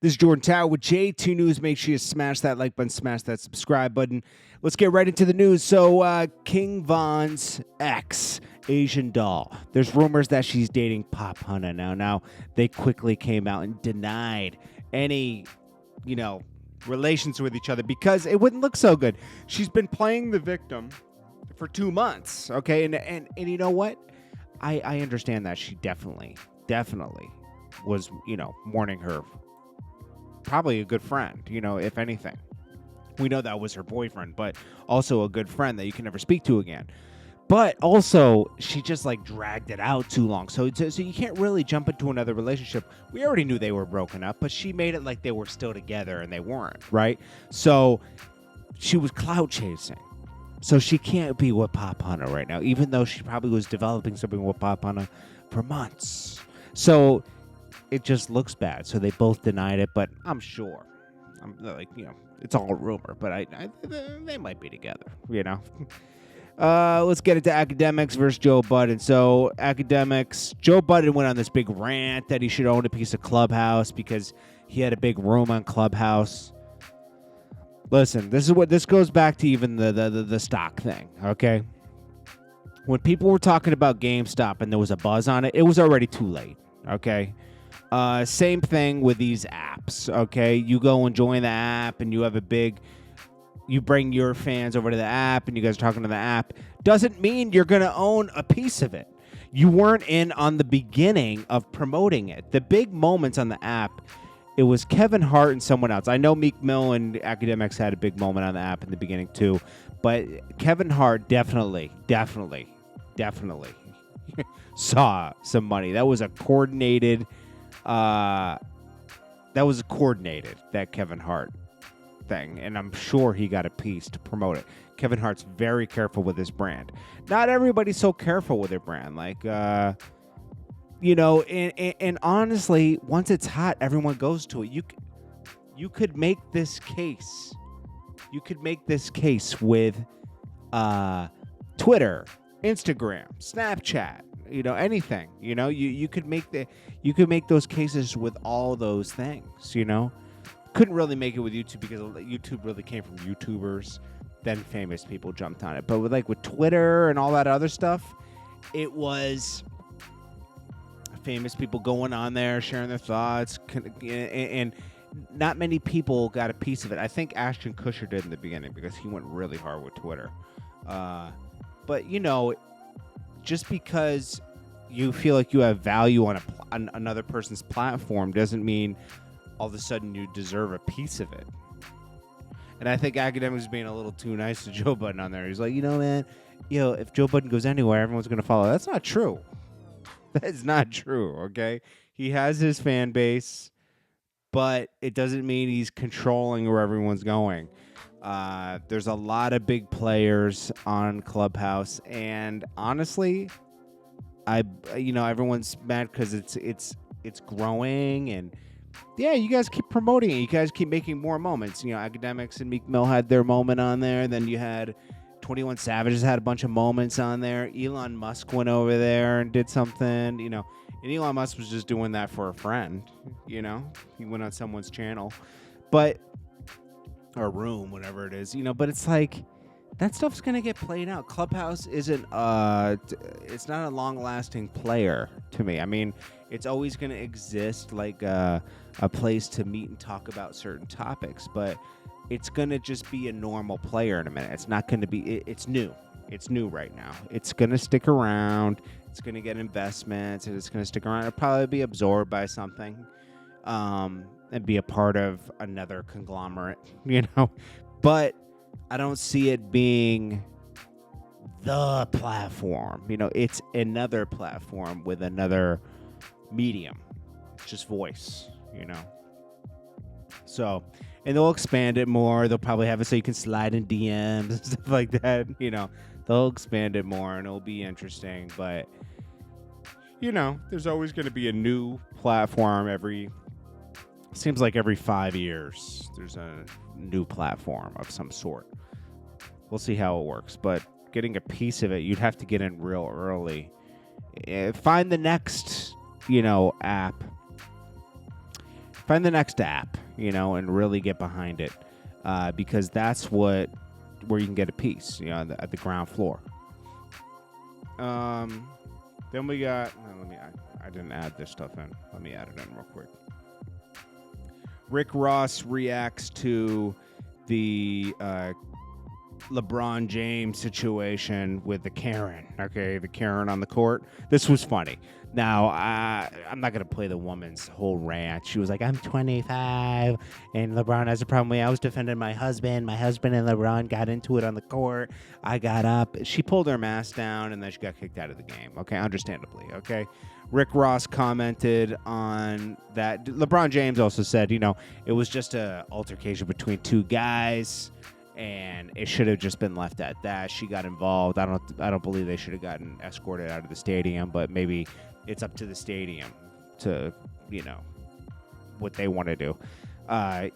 This is Jordan Tower with J2 News. Make sure you smash that like button, smash that subscribe button. Let's get right into the news. So, King Von's ex, Asian doll. There's rumors that she's dating Pop Hunter now. Now, they quickly came out and denied any, relations with each other because it wouldn't look so good. She's been playing the victim for 2 months, okay? And you know what? I understand that she definitely was, mourning her. Probably a good friend, if anything. We know that was her boyfriend, but also a good friend that you can never speak to again. But also, she just dragged it out too long. So you can't really jump into another relationship. We already knew they were broken up, but she made it like they were still together and they weren't, right? So she was clout chasing. So she can't be with Pop Hunter right now, even though she probably was developing something with Pop Hunter for months. So it just looks bad. So they both denied it, but I'm sure. It's all a rumor, but they might be together, Let's get into Akademiks versus Joe Budden. So Akademiks, Joe Budden went on this big rant that he should own a piece of Clubhouse because he had a big room on Clubhouse. Listen, this goes back to even the stock thing, okay? When people were talking about GameStop and there was a buzz on it was already too late, okay? Same thing with these apps, okay? You go and join the app and you bring your fans over to the app and you guys are talking to the app. Doesn't mean you're going to own a piece of it. You weren't in on the beginning of promoting it. The big moments on the app, it was Kevin Hart and someone else. I know Meek Mill and Akademiks had a big moment on the app in the beginning too, but Kevin Hart definitely saw some money. That was coordinated, that Kevin Hart thing, and I'm sure he got a piece to promote it. Kevin Hart's very careful with his brand. Not everybody's so careful with their brand. And honestly, once it's hot, everyone goes to it. You could make this case. You could make this case with Twitter, Instagram, Snapchat, anything. You could make those cases with all those things, Couldn't really make it with YouTube because YouTube really came from YouTubers, then famous people jumped on it. But with Twitter and all that other stuff, it was famous people going on there, sharing their thoughts, and not many people got a piece of it. I think Ashton Kutcher did in the beginning because he went really hard with Twitter. But, just because you feel like you have value on another person's platform doesn't mean all of a sudden you deserve a piece of it. And I think Akademiks is being a little too nice to Joe Budden on there. He's like, man, if Joe Budden goes anywhere, everyone's going to follow. That's not true. That is not true, okay? He has his fan base, but it doesn't mean he's controlling where everyone's going. There's a lot of big players on Clubhouse, and honestly, everyone's mad because it's growing, and yeah, you guys keep promoting it. You guys keep making more moments. Akademiks and Meek Mill had their moment on there. Then you had 21 Savage had a bunch of moments on there. Elon Musk went over there and did something, and Elon Musk was just doing that for a friend, he went on someone's channel, or room, whatever it is, but it's that stuff's going to get played out. Clubhouse isn't, it's not a long-lasting player to me. I mean, it's always going to exist like a place to meet and talk about certain topics, but it's going to just be a normal player in a minute. It's not going to be, it's new. It's new right now. It's going to stick around. It's going to get investments, and it's going to stick around. It'll probably be absorbed by something, and be a part of another conglomerate, But I don't see it being the platform. It's another platform with another medium. It's just voice, So, and they'll expand it more. They'll probably have it so you can slide in DMs and stuff like that. They'll expand it more, and it'll be interesting. But, there's always going to be a new platform seems like every 5 years there's a new platform of some sort. We'll see how it works, but getting a piece of it, you'd have to get in real early. Find the next, app Find the next app, and really get behind it, because that's where you can get a piece, at the ground floor. Then we got. I didn't add this stuff in. Let me add it in real quick. Rick Ross reacts to the LeBron James situation with the Karen. Okay, the Karen on the court. This was funny. Now, I'm not going to play the woman's whole rant. She was like, I'm 25, and LeBron has a problem with me. I was defending my husband. My husband and LeBron got into it on the court. I got up. She pulled her mask down, and then she got kicked out of the game. Okay, understandably. Okay. Rick Ross commented on that. LeBron James also said, it was just an altercation between two guys, and it should have just been left at that. She got involved. I don't believe they should have gotten escorted out of the stadium, but maybe it's up to the stadium to, what they want to do.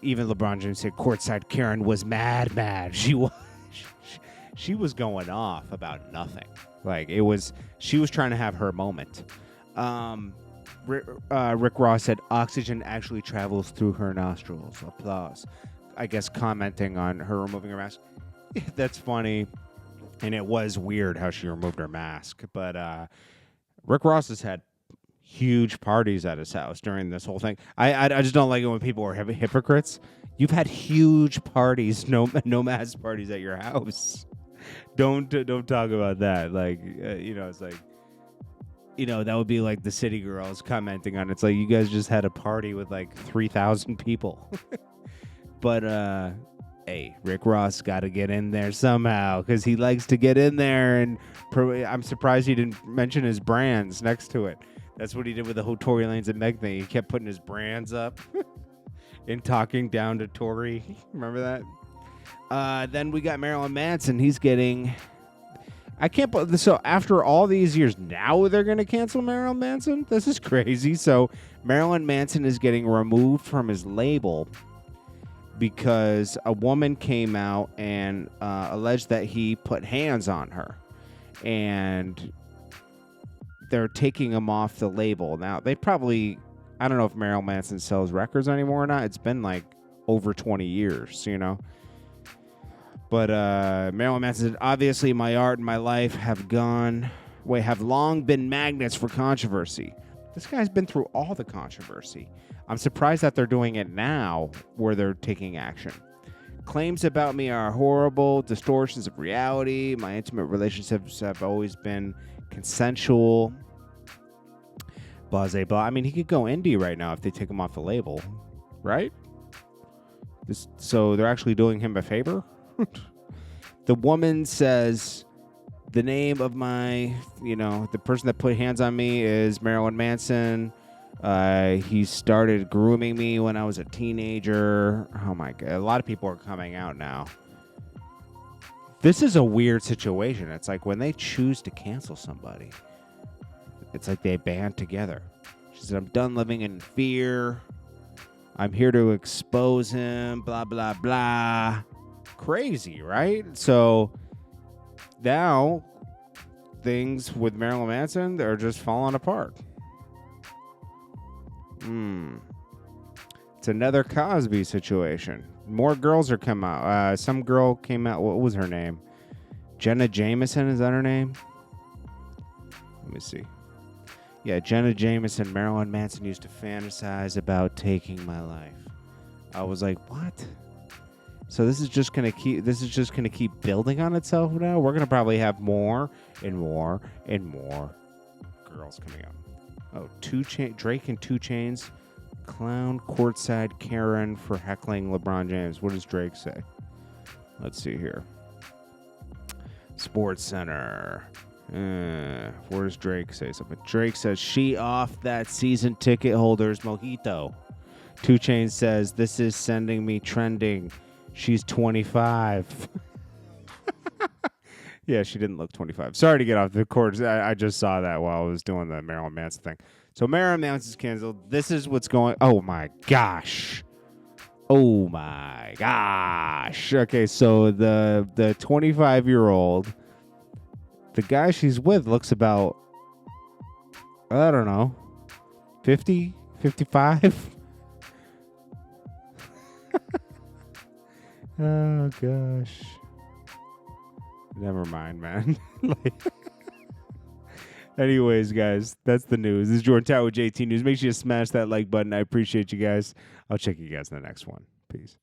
Even LeBron James said courtside Karen was mad. She was going off about nothing. Like she was trying to have her moment. Rick Ross said oxygen actually travels through her nostrils. Applause. I guess commenting on her removing her mask. That's funny. And it was weird how she removed her mask. But Rick Ross has had huge parties at his house during this whole thing. I just don't like it when people are hypocrites. You've had huge parties, no mask parties at your house. Don't talk about that. Like, it's like, that would be like the city girls commenting on it. It's like, you guys just had a party with like 3,000 people. But, hey, Rick Ross got to get in there somehow because he likes to get in there. And I'm surprised he didn't mention his brands next to it. That's what he did with the whole Tory Lanez and Meg thing. He kept putting his brands up and talking down to Tory. Remember that? Then we got Marilyn Manson. He's getting... I can't believe this. So after all these years, now they're going to cancel Marilyn Manson? This is crazy. So Marilyn Manson is getting removed from his label because a woman came out and alleged that he put hands on her. And they're taking him off the label. Now, they probably... I don't know if Marilyn Manson sells records anymore or not. It's been like over 20 years, But Marilyn Manson said, obviously my art and my life have long been magnets for controversy. This guy's been through all the controversy. I'm surprised that they're doing it now where they're taking action. Claims about me are horrible, distortions of reality. My intimate relationships have always been consensual. Blah, blah. I mean, he could go indie right now if they take him off the label, right? So they're actually doing him a favor? The woman says the name of my, the person that put hands on me is Marilyn Manson. He started grooming me when I was a teenager. Oh my God. A lot of people are coming out now. This is a weird situation. It's like when they choose to cancel somebody, it's like they band together. She said, I'm done living in fear. I'm here to expose him, blah, blah, blah. Crazy, right? So now things with Marilyn Manson, they're just falling apart. It's another Cosby situation. More girls are coming out. Some girl came out. What was her name? Jenna Jameson, is that her name? Let me see. Yeah, Jenna Jameson. Marilyn Manson used to fantasize about taking my life. I was like, what? So this is just gonna keep building on itself now. We're gonna probably have more and more and more girls coming out. Oh, Drake and 2 Chainz clown courtside Karen for heckling LeBron James. What does Drake say? Let's see here. Sports Center. Where does Drake say something? Drake says she off that season ticket holder's mojito. 2 Chainz says this is sending me trending. She's 25. Yeah, she didn't look 25. Sorry to get off the court. I just saw that while I was doing the Marilyn Manson thing. So Marilyn Manson's canceled. This is what's going... Oh, my gosh. Oh, my gosh. Okay, so the 25-year-old, the guy she's with looks about, I don't know, 50, 55? Oh, gosh. Never mind, man. Anyways, guys, that's the news. This is Jordan Tower with JT News. Make sure you smash that like button. I appreciate you guys. I'll check you guys in the next one. Peace.